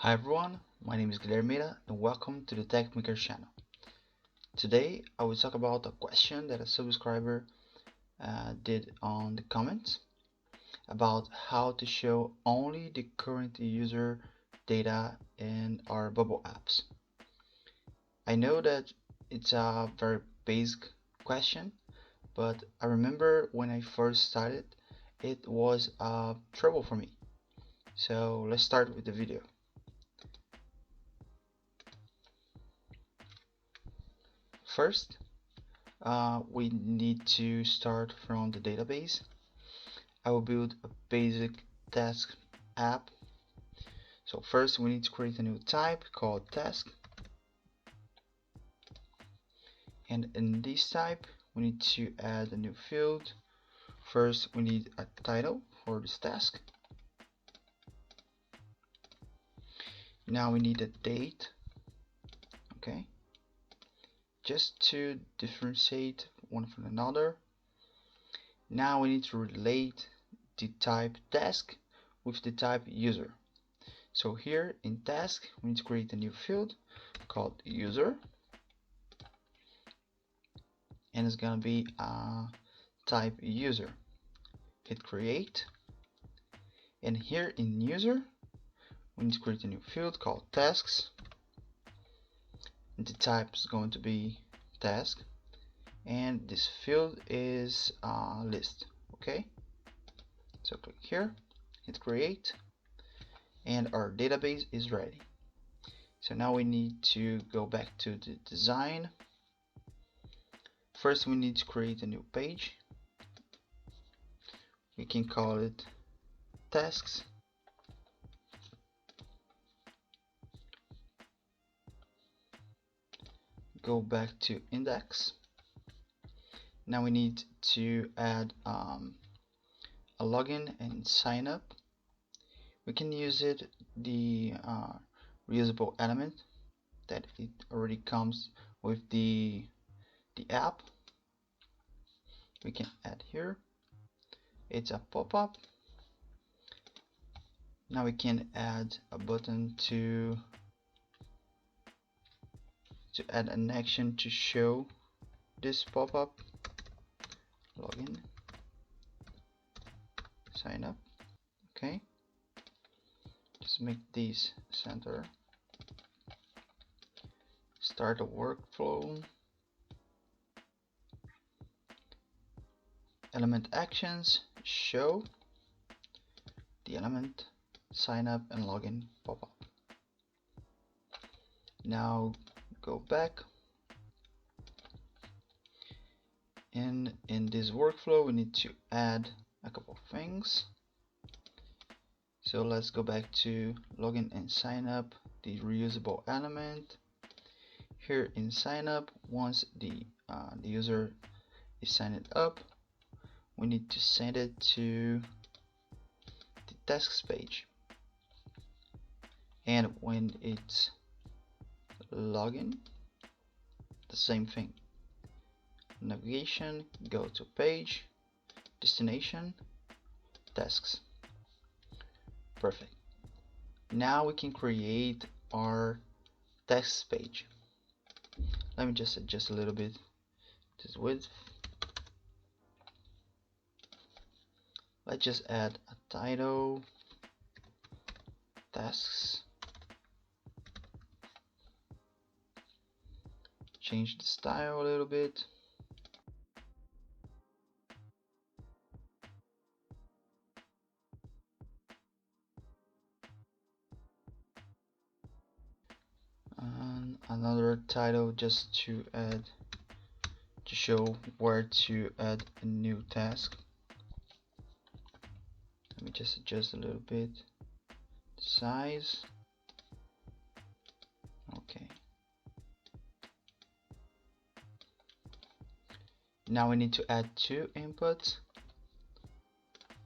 Hi everyone, my name is Guilherme and welcome to the Tech Maker channel. Today I will talk about a question that a subscriber did on the comments about how to show only the current user data in our bubble apps. I know that it's a very basic question, but I remember when I first started it was trouble for me. So let's start with the video. First, we need to start from the database. I will build a basic task app. So first we need to create a new type called task, and in this type we need to add a new field. First we need a title for this task. Now we need a date, okay, just to differentiate one from another. Now we need to relate the type task with the type user. So here in task we need to create a new field called user, and it's gonna be type user. Hit create, and here in user we need to create a new field called tasks, and the type is going to be task, and this field is list. Okay, so click here, hit create, and our database is ready. So now we need to go back to the design. First we need to create a new page. We can call it tasks. Go back to index. Now we need to add a login and sign up. We can use it the reusable element that it already comes with the app. We can add here. It's a pop-up. Now we can add a button to add an action to show this pop-up. Login, sign up. Okay, just make this center. Start a workflow. Element actions, show the element, sign up and login pop-up. Now go back, and in this workflow we need to add a couple of things. So let's go back to login and sign up, the reusable element. Here in sign up, once the user is signed up, we need to send it to the tasks page, and when it's login, the same thing. Navigation, go to page, destination, tasks. Perfect. Now we can create our tasks page. Let me just adjust a little bit this width. Let's just add a title, tasks, change the style a little bit. And another title just to add, to show where to add a new task. Let me just adjust a little bit the size. Okay, now we need to add two inputs,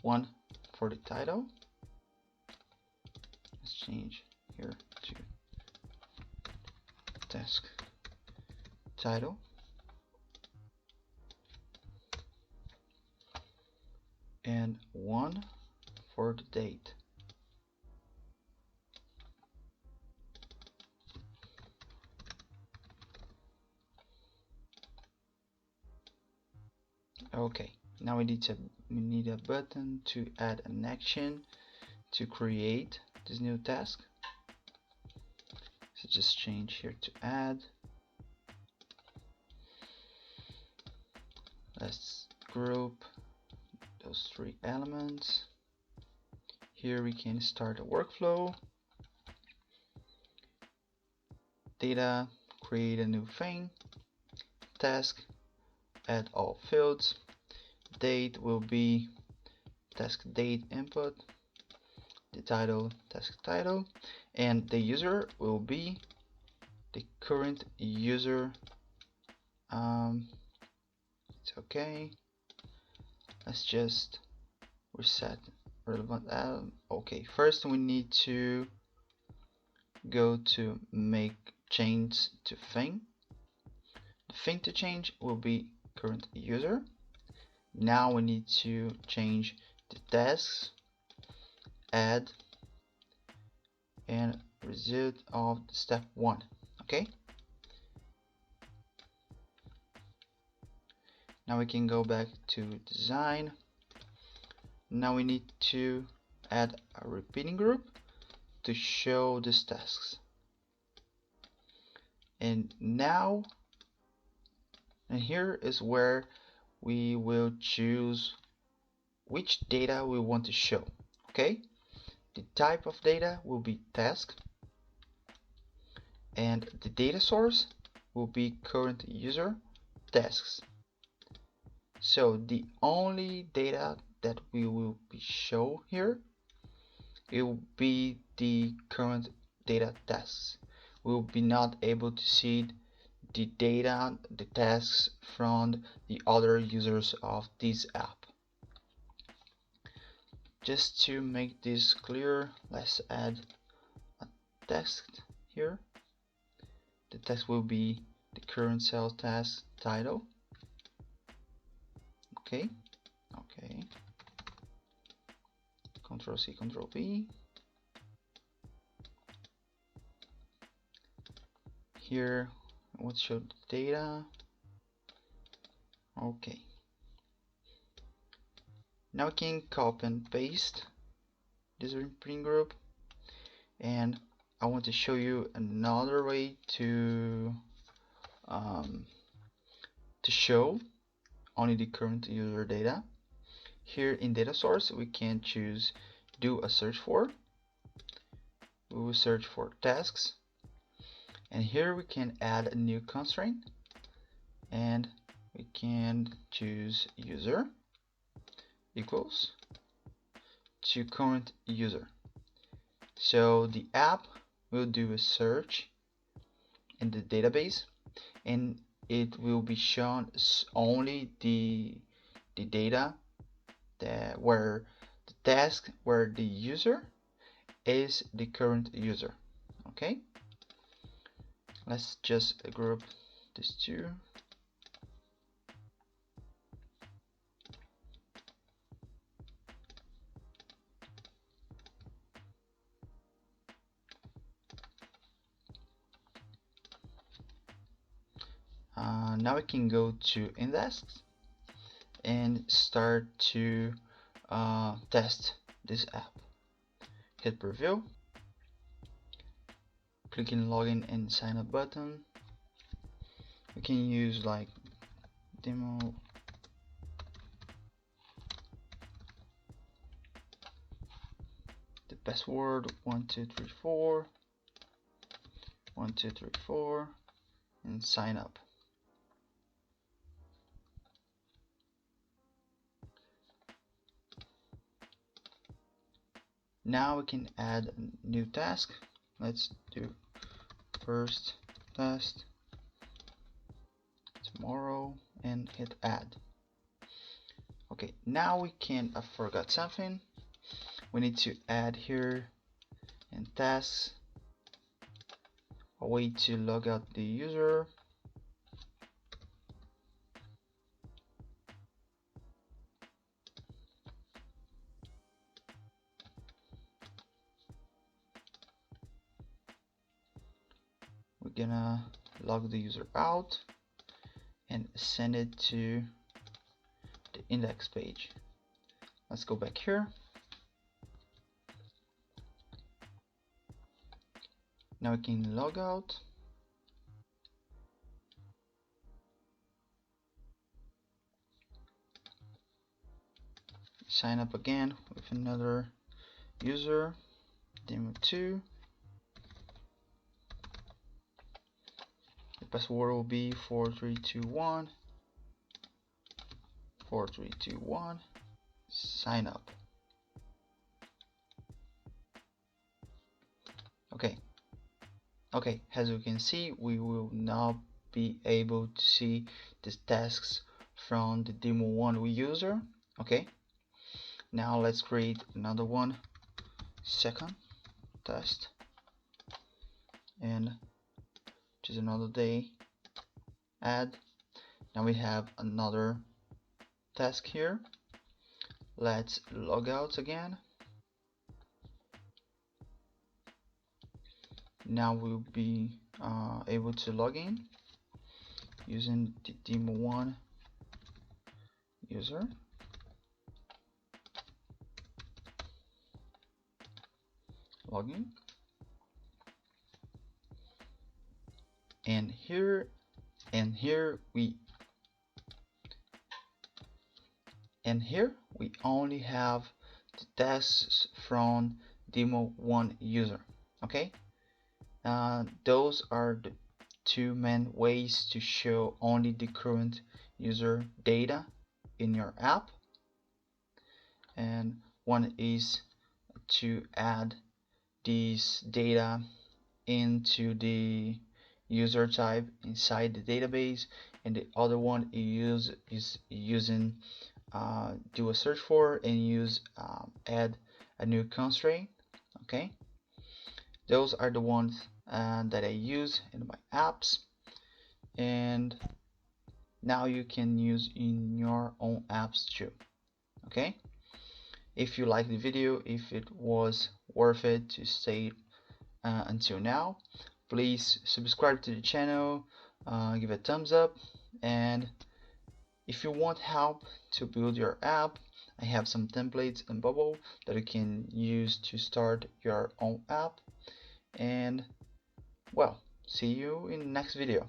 one for the title. Let's change here to task title, and one for the date. Okay, now we need a button to add an action to create this new task. So just change here to add. Let's group those three elements. Here we can start a workflow. Data, create a new thing. Task, add all fields. Date will be task date input. The title, task title. And the user will be the current user. It's okay. Let's just reset relevant okay, first we need to go to make change to thing. The thing to change will be current user. Now we need to change the tasks, add, and result of step 1. Okay, now we can go back to design. Now we need to add a repeating group to show these tasks. And now, and here is where we will choose which data we want to show. Okay, the type of data will be task, and the data source will be current user tasks. So the only data that we will be show here, it will be the current data tasks. We will be not able to see the data, the tasks from the other users of this app. Just to make this clear, let's add a text here. The text will be the current sales task title. Okay, Control C, Control V. Here, I want to show the data. Okay. Now I can copy and paste this repeating group, and I want to show you another way to show only the current user data. Here in data source, we can choose do a search for. We will search for tasks, and here we can add a new constraint, and we can choose user equals to current user. So the app will do a search in the database, and it will be shown only the data that where the task where the user is the current user. Okay, let's just group these two. Now we can go to index and start to test this app. Hit preview, click in login and sign up button. We can use like demo. The password 1234 1234 and sign up. Now we can add a new task. Let's do first test tomorrow and hit add. Okay, now we can, I forgot something. We need to add here in tasks a way to log out the user. We're gonna log the user out and send it to index page. Let's go back here. Now we can log out. Sign up again with another user, demo2. The password will be 4321. 4321. Sign up. Okay, as you can see, we will now be able to see the tasks from the demo1 user. Okay, now let's create another one, second test, and choose another day, add. Now we have another task here. Let's log out again. Now we'll be able to log in using the demo1 user. Login, and here we only have the tasks from demo1 user. Okay, those are the two main ways to show only the current user data in your app, and one is to add this data into the user type inside the database, and the other one is using do a search for and use add a new constraint. Okay, those are the ones that I use in my apps, and now you can use in your own apps too. Okay, if you like the video, if it was worth it to stay until now, please subscribe to the channel, give a thumbs up, and if you want help to build your app, I have some templates in Bubble that you can use to start your own app. And well, see you in the next video.